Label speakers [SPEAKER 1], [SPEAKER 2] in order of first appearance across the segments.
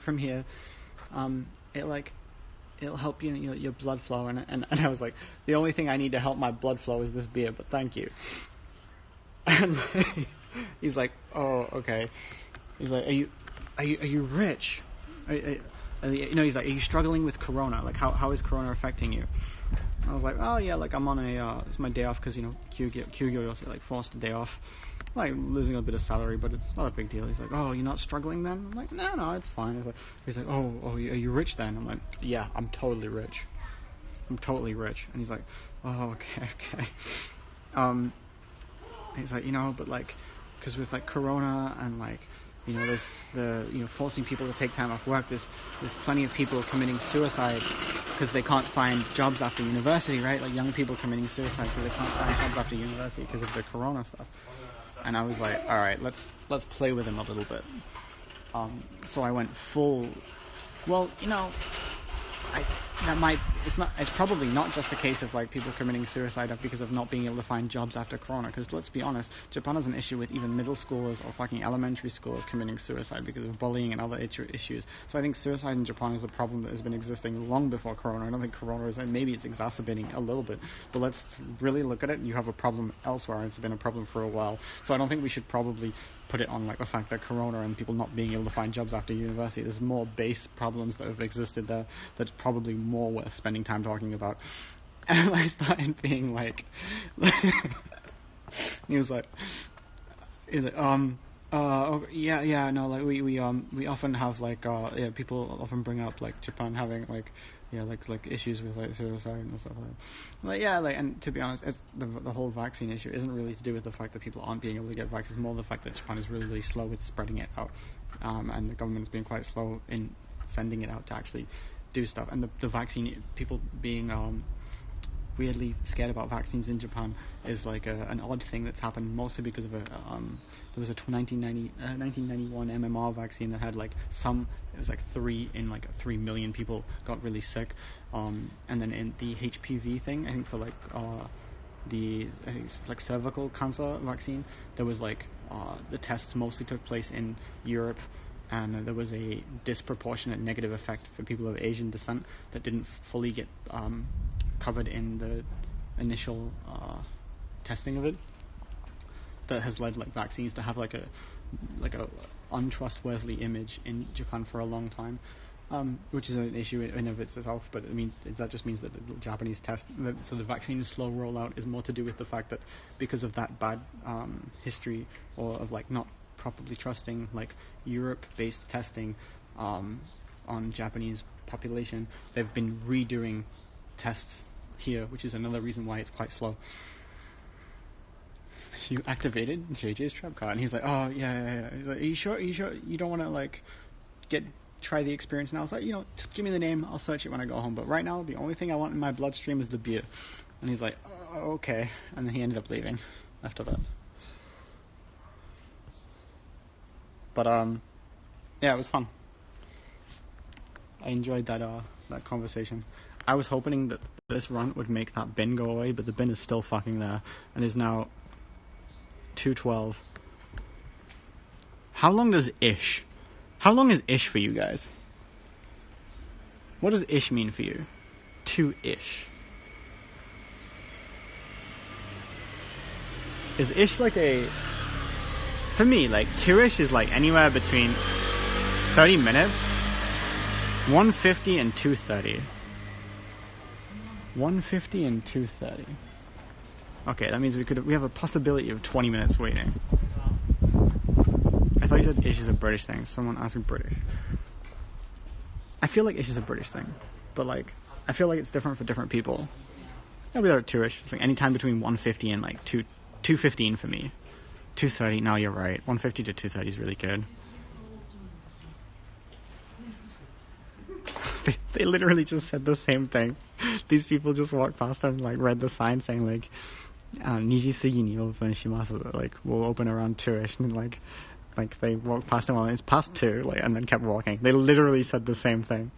[SPEAKER 1] from here. It like it'll help your blood flow, and I was like, the only thing I need to help my blood flow is this beer, but thank you. And he's like, oh, okay. He's like, are you rich? He's like, are you struggling with corona? Like, how is corona affecting you? I was like, oh yeah, like I'm on it's my day off because Kyugyo also like forced a day off, like losing a bit of salary, but it's not a big deal. He's like, oh, you're not struggling then? I'm like, no, it's fine. He's like, oh, are you rich then? I'm like, yeah, I'm totally rich. And he's like, oh, okay. He's like, but like, because with like corona and like, there's the forcing people to take time off work. There's plenty of people committing suicide because they can't find jobs after university, right? Like young people committing suicide because they can't find jobs after university because of the corona stuff. And I was like, all right, let's play with him a little bit. So I went full. Well, it's probably not just a case of like people committing suicide because of not being able to find jobs after corona, because let's be honest, Japan has an issue with even middle schoolers or fucking elementary schoolers committing suicide because of bullying and other issues. So I think suicide in Japan is a problem that has been existing long before corona. I don't think corona is, maybe it's exacerbating a little bit, but let's really look at it. You have a problem elsewhere. It's been a problem for a while, so I don't think we should probably put it on like the fact that corona and people not being able to find jobs after university. There's more base problems that have existed there that's probably more worth spending time talking about. And I started being like he was like yeah, no, like we often have like people often bring up like Japan having like like issues with like suicide and stuff like that. And to be honest, it's the whole vaccine issue isn't really to do with the fact that people aren't being able to get vaccines. More the fact that Japan is really, really slow with spreading it out, and the government's been quite slow in sending it out to actually do stuff. And the vaccine, people being weirdly scared about vaccines in Japan is like an odd thing that's happened, mostly because of there was a 1991 MMR vaccine that had like it was like 3 million people got really sick, and then in the HPV thing, I think for like I think it's like cervical cancer vaccine, there was like the tests mostly took place in Europe, and there was a disproportionate negative effect for people of Asian descent that didn't fully get covered in the initial testing of it, that has led like vaccines to have like a untrustworthy image in Japan for a long time, which is an issue in of itself. But I mean, that just means that the Japanese so the vaccine slow rollout is more to do with the fact that because of that bad history, or of like not properly trusting like Europe-based testing on Japanese population, they've been redoing tests here, which is another reason why it's quite slow. You activated JJ's trap card, and he's like, oh yeah. He's like, are you sure you don't want to like try the experience? And I was like, give me the name, I'll search it when I go home, but right now the only thing I want in my bloodstream is the beer. And he's like, oh, okay. And then he ended up leaving after that. But yeah, it was fun. I enjoyed that conversation. I was hoping that this run would make that bin go away, but the bin is still fucking there and is now 2:12. How long is ish for you guys? What does ish mean for you? 2-ish. Is ish like for me, like 2-ish is like anywhere between 30 minutes, 150 and 230. 150 and 230. Okay, that means we have a possibility of 20 minutes waiting. I thought you said ish is a British thing. Someone asked British. I feel like ish is a British thing, but like I feel like it's different for different people. I'll be there at 2-ish. It's like any time between 150 and like 215 for me. 230. No, you're right. 150 to 230 is really good. They literally just said the same thing. These people just walked past and like read the sign saying like 2時過ぎにオープンします, like we'll open around 2-ish, and like they walked past him while it's past 2, like, and then kept walking. They literally said the same thing.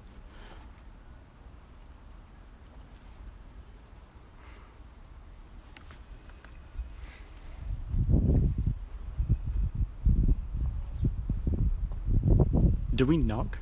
[SPEAKER 1] Do we knock?